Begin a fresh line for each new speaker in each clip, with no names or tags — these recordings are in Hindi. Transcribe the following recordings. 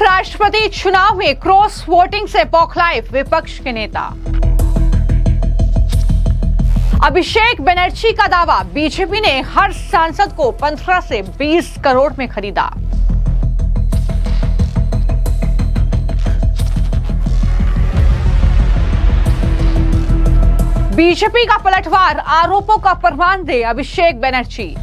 उपराष्ट्रपति चुनाव में क्रॉस वोटिंग से बौखलाए विपक्ष के नेता। अभिषेक बनर्जी का दावा, बीजेपी ने हर सांसद को 15 से 20 करोड़ में खरीदा। बीजेपी का पलटवार, आरोपों का प्रमाण दे अभिषेक बनर्जी।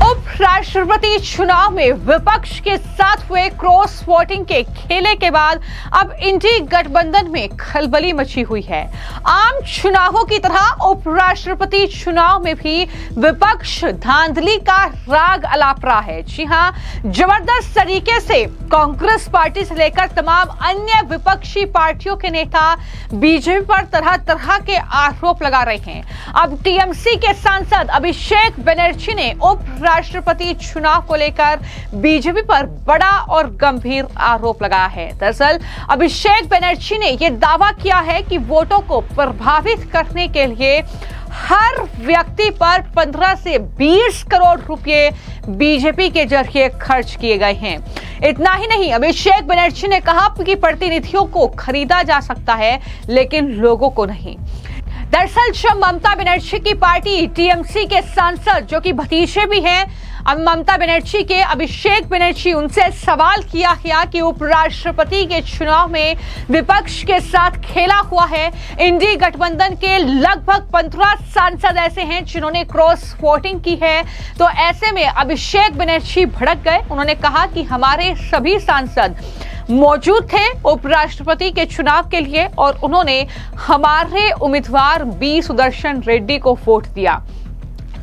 उपराष्ट्रपति चुनाव में विपक्ष के साथ हुए क्रॉस वोटिंग के खेले के बाद अब इंडी गठबंधन में खलबली मची हुई है। आम चुनावों की तरह उपराष्ट्रपति चुनाव में भी विपक्ष धांधली का राग अलाप रहा है। जी हां, जबरदस्त तरीके से कांग्रेस पार्टी से लेकर तमाम अन्य विपक्षी पार्टियों के नेता बीजेपी पर तरह तरह के आरोप लगा रहे हैं। अब टीएमसी के सांसद अभिषेक बनर्जी ने उपराष्ट्रपति चुनाव को लेकर बीजेपी पर बड़ा और गंभीर आरोप लगाया है। दरअसल अभिषेक बनर्जी ने यह दावा किया है कि वोटों को प्रभावित करने के लिए हर व्यक्ति पर 15 से 20 करोड़ रुपए बीजेपी के जरिए खर्च किए गए हैं। इतना ही नहीं, अभिषेक बनर्जी ने कहा कि प्रतिनिधियों को खरीदा जा सकता है लेकिन लोगों को नहीं। दरअसल जब ममता बनर्जी की पार्टी टीएमसी के सांसद, जो कि भतीजे भी हैं अब ममता बनर्जी के, अभिषेक बनर्जी, उनसे सवाल किया गया कि उपराष्ट्रपति के चुनाव में विपक्ष के साथ खेला हुआ है। इंडी गठबंधन के लगभग 15 सांसद ऐसे हैं जिन्होंने क्रॉस वोटिंग की है। तो ऐसे में अभिषेक बनर्जी भड़क गए। उन्होंने कहा कि हमारे सभी सांसद मौजूद थे उपराष्ट्रपति के चुनाव के लिए और उन्होंने हमारे उम्मीदवार बी सुदर्शन रेड्डी को वोट दिया।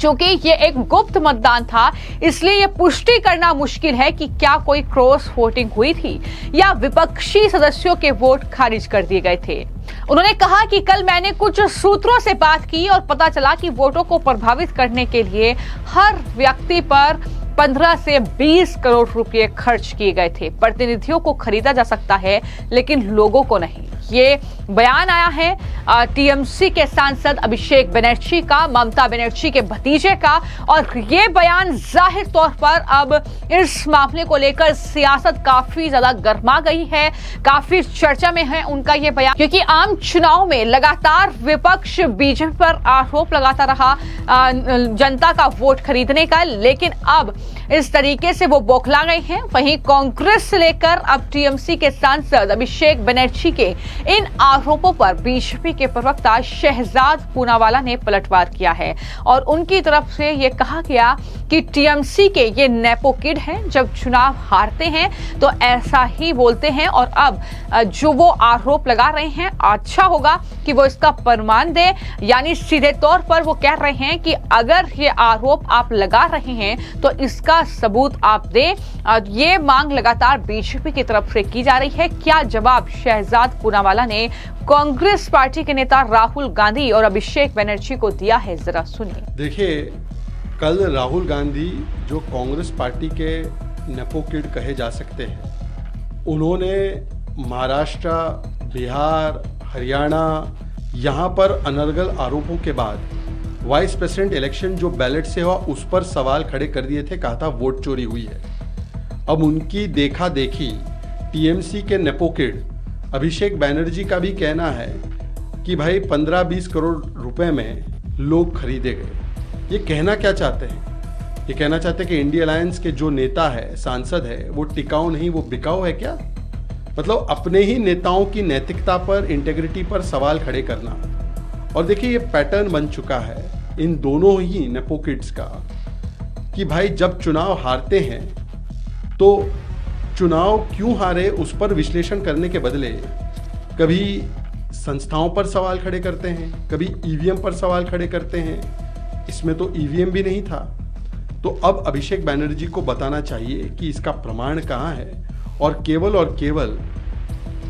चूंकि ये एक गुप्त मतदान था, इसलिए ये पुष्टि करना मुश्किल है कि क्या कोई क्रॉस वोटिंग हुई थी या विपक्षी सदस्यों के वोट खारिज कर दिए गए थे। उन्होंने कहा कि कल मैंने कुछ सूत्रों से बात की और पता चला कि वोटों को प्रभावित करने के लिए हर व्यक्ति पर 15 से 20 करोड़ रुपए खर्च किए गए थे। प्रतिनिधियों को खरीदा जा सकता है लेकिन लोगों को नहीं। ये बयान आया है टीएमसी के सांसद अभिषेक बनर्जी का, ममता बनर्जी के भतीजे का, और ये बयान जाहिर तौर पर अब इस मामले को लेकर सियासत काफी ज्यादा गर्मा गई है, काफी चर्चा में है उनका ये बयान, क्योंकि आम चुनाव में लगातार विपक्ष बीजेपी पर आरोप लगाता रहा जनता का वोट खरीदने का, लेकिन अब इस तरीके से वो बौखला गए हैं। वहीं कांग्रेस से लेकर अब टीएमसी के सांसद अभिषेक बनर्जी के इन आरोपों पर बीजेपी के प्रवक्ता शहजाद पूनावाला ने पलटवार किया है और उनकी तरफ से ये कहा गया कि टीएमसी के ये नेपो किड हैं, जब चुनाव हारते हैं तो ऐसा ही बोलते हैं और अब जो वो आरोप लगा रहे हैं अच्छा होगा कि वो इसका प्रमाण दे। यानी सीधे तौर पर वो कह रहे हैं कि अगर ये आरोप आप लगा रहे हैं तो इसका सबूत आप दें। ये मांग लगातार बीजेपी की तरफ से की जा रही है। क्या जवाब शहजाद पूनावाला ने कांग्रेस पार्टी के नेता राहुल गांधी और अभिषेक बनर्जी को दिया है, जरा सुनिए।
देखिए, कल राहुल गांधी, जो कांग्रेस पार्टी के नेपो किड कहे जा सकते हैं, उन्होंने महाराष्ट्र, बिहार, हरियाणा, यहाँ पर अनर्गल आरोपों के बाद वाइस प्रेसिडेंट इलेक्शन जो बैलेट से हुआ उस पर सवाल खड़े कर दिए थे, कहा था वोट चोरी हुई है। अब उनकी देखा देखी टीएमसी के नेपो किड अभिषेक बनर्जी का भी कहना है कि भाई 15-20 करोड़ रुपए में लोग खरीदे गए। ये कहना क्या चाहते हैं? ये कहना चाहते हैं कि इंडिया अलायंस के जो नेता है, सांसद है, वो टिकाऊ नहीं, वो बिकाऊ है क्या? मतलब अपने ही नेताओं की नैतिकता पर, इंटेग्रिटी पर सवाल खड़े करना। और देखिए, ये पैटर्न बन चुका है इन दोनों ही नेपो किड्स का कि भाई जब चुनाव हारते हैं तो चुनाव क्यों हारे उस पर विश्लेषण करने के बदले कभी संस्थाओं पर सवाल खड़े करते हैं, कभी ईवीएम पर सवाल खड़े करते हैं। इसमें तो ईवीएम भी नहीं था। तो अब अभिषेक बनर्जी को बताना चाहिए कि इसका प्रमाण कहाँ है और केवल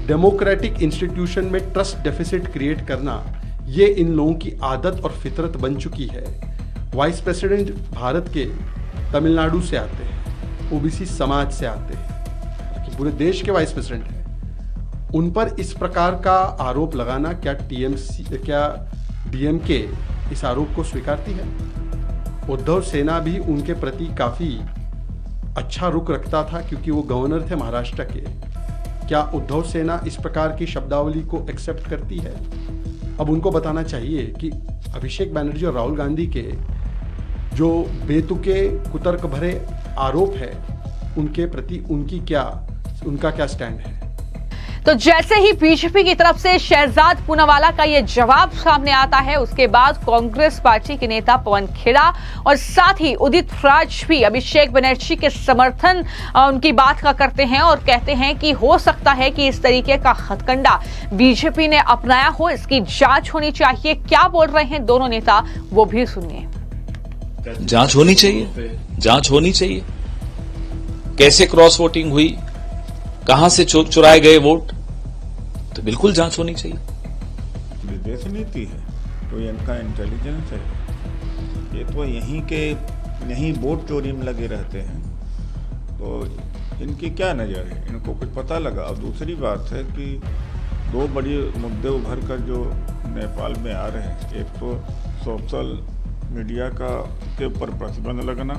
डेमोक्रेटिक इंस्टीट्यूशन में ट्रस्ट डेफिसिट क्रिएट करना, ये इन लोगों की आदत और फितरत बन चुकी है। वाइस प्रेसिडेंट भारत के तमिलनाडु से आते हैं, ओबीसी समाज से आते हैं, पूरे देश के वाइस प्रेसिडेंट हैं, उन पर इस प्रकार का आरोप लगाना, क्या डीएमके इस आरोप को स्वीकारती है? उद्धव सेना भी उनके प्रति काफी अच्छा रुख रखता था क्योंकि वो गवर्नर थे महाराष्ट्र के। क्या उद्धव सेना इस प्रकार की शब्दावली को एक्सेप्ट करती है? अब उनको बताना चाहिए कि अभिषेक बैनर्जी और राहुल गांधी के जो बेतुके कुतर्क भरे आरोप है उनके प्रति उनका क्या स्टैंड है।
तो जैसे ही बीजेपी की तरफ से शहजाद पूनावाला का ये जवाब सामने आता है, उसके बाद कांग्रेस पार्टी के नेता पवन खेड़ा और साथ ही उदित राज भी अभिषेक बनर्जी के समर्थन उनकी बात का करते हैं और कहते हैं कि हो सकता है कि इस तरीके का हथकंडा बीजेपी ने अपनाया हो, इसकी जांच होनी चाहिए। क्या बोल रहे हैं दोनों नेता, वो भी सुनिए।
जांच होनी चाहिए, जांच होनी चाहिए। कैसे क्रॉस वोटिंग हुई, कहां से चुराए गए वोट, तो बिल्कुल जांच होनी चाहिए।
विदेश नीति है तो इनका इंटेलिजेंस है, ये तो यहीं वोट चोरी में लगे रहते हैं, तो इनकी क्या नज़र है, इनको कुछ पता लगा। और दूसरी बात है कि दो बड़े मुद्दे उभर कर जो नेपाल में आ रहे हैं, एक तो सोशल मीडिया के ऊपर प्रतिबंध लगना,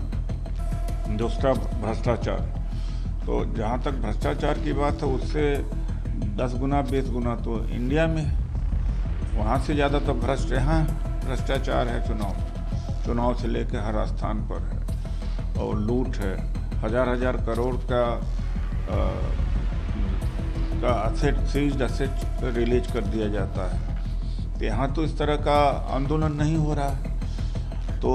दूसरा भ्रष्टाचार। तो जहाँ तक भ्रष्टाचार की बात है उससे 10 गुना 20 गुना तो इंडिया में, वहाँ से ज़्यादा तो यहाँ भ्रष्टाचार है। चुनाव से लेकर हर स्थान पर है, और लूट है। हजार करोड़ का सीज्ड असेट रिलीज कर दिया जाता है। तो यहाँ तो इस तरह का आंदोलन नहीं हो रहा है।
तो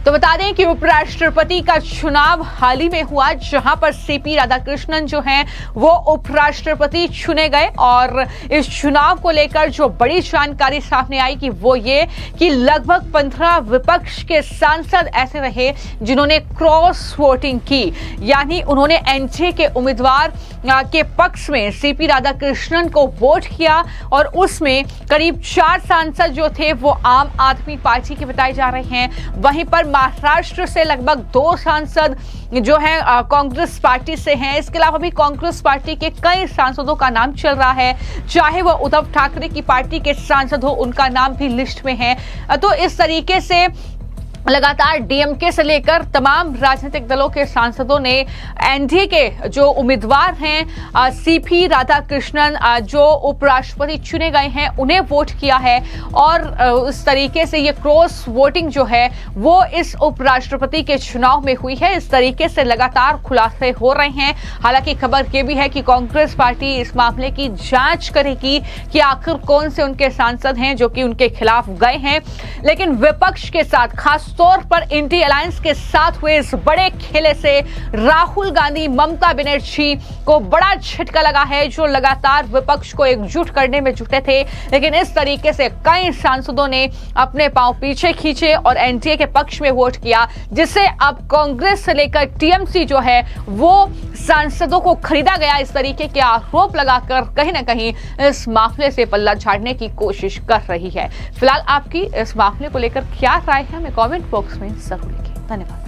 बता दें कि उपराष्ट्रपति का चुनाव हाल ही में हुआ, जहां पर सीपी राधाकृष्णन जो हैं वो उपराष्ट्रपति चुने गए। और इस चुनाव को लेकर जो बड़ी जानकारी सामने आई कि वो ये कि लगभग 15 विपक्ष के सांसद ऐसे रहे जिन्होंने क्रॉस वोटिंग की, यानी उन्होंने एनडीए के उम्मीदवार के पक्ष में सीपी राधाकृष्णन को वोट किया। और उसमें करीब 4 सांसद जो थे वो आम आदमी पार्टी के बताए जा रहे हैं। वहीं पर महाराष्ट्र से लगभग 2 सांसद जो हैं कांग्रेस पार्टी से हैं। इसके अलावा भी कांग्रेस पार्टी के कई सांसदों का नाम चल रहा है, चाहे वो उद्धव ठाकरे की पार्टी के सांसद हो, उनका नाम भी लिस्ट में है। तो इस तरीके से लगातार डीएमके से लेकर तमाम राजनीतिक दलों के सांसदों ने एनडीए के जो उम्मीदवार हैं सीपी राधाकृष्णन जो उपराष्ट्रपति चुने गए हैं उन्हें वोट किया है। और इस तरीके से ये क्रॉस वोटिंग जो है वो इस उपराष्ट्रपति के चुनाव में हुई है। इस तरीके से लगातार खुलासे हो रहे हैं। हालांकि खबर ये भी है कि कांग्रेस पार्टी इस मामले की जांच करेगी कि आखिर कौन से उनके सांसद हैं जो कि उनके खिलाफ गए हैं। लेकिन विपक्ष के साथ खास तौर पर इंडी अलायंस के साथ हुए इस बड़े खेले से राहुल गांधी, ममता बनर्जी को बड़ा झटका लगा है, जो लगातार विपक्ष को एकजुट करने में जुटे थे। लेकिन इस तरीके से कई सांसदों ने अपने पांव पीछे खींचे और एनडीए के पक्ष में वोट किया, जिससे अब कांग्रेस से लेकर टीएमसी जो है वो सांसदों को खरीदा गया, इस तरीके के आरोप लगाकर कहीं ना कहीं इस मामले से पल्ला झाड़ने की कोशिश कर रही है। फिलहाल आपकी इस मामले को लेकर क्या राय है, हमें कमेंट बॉक्स में जरूर लिखिए। धन्यवाद।